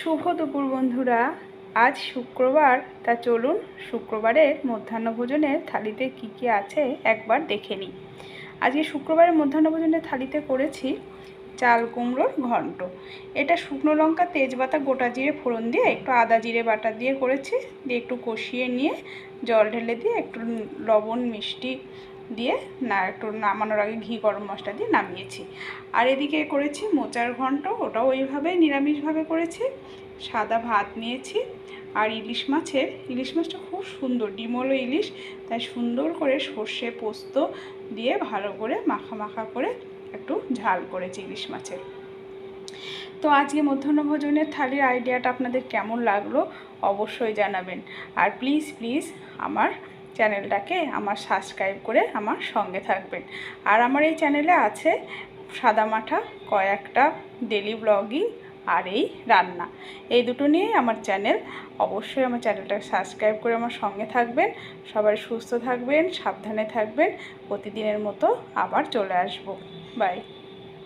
শুভ দুপুর বন্ধুরা। আজ শুক্রবার, তা চলুন শুক্রবারের মধ্যাহ্নভোজনের থালিতে কি কি আছে একবার দেখে নিই। আজকে শুক্রবারের মধ্যাহ্নভোজনের থালিতে করেছি চাল কুমড়োর ঘন্ট। এটা শুকনো লঙ্কা, তেজপাতা, গোটা জিরে ফোড়ন দিয়ে একটু আদা জিরে বাটা দিয়ে করেছি। দিয়ে একটু কষিয়ে নিয়ে জল ঢেলে দিয়ে একটু লবণ মিষ্টি দিয়ে একটু নামানোর আগে ঘি গরম মশলা দিয়ে নামিয়েছি। আর এদিকে করেছি মোচার ঘন্ট, ওটাও ওইভাবে নিরামিষভাবে করেছি। সাদা ভাত নিয়েছি আর ইলিশ মাছটা খুব সুন্দর, ডিমলো ইলিশ, তাই সুন্দর করে সর্ষে পোস্ত দিয়ে ভালো করে মাখা মাখা করে একটু ঝাল করেছি ইলিশ মাছের। তো আজকে মধ্যাহ্নভোজনের থালির আইডিয়াটা আপনাদের কেমন লাগলো অবশ্যই জানাবেন। আর প্লিজ আমার চ্যানেলটাকে সাবস্ক্রাইব করে আমার সঙ্গে থাকবেন। আর আমার এই চ্যানেলে আছে সাদামাঠা কয়েকটা ডেলি ব্লগিং আর এই রান্না, এই দুটো নিয়েই আমার চ্যানেল। অবশ্যই আমার চ্যানেলটাকে সাবস্ক্রাইব করে আমার সঙ্গে থাকবেন। সবাই সুস্থ থাকবেন, সাবধানে থাকবেন। প্রতিদিনের মতো আবার চলে আসবো। বাই।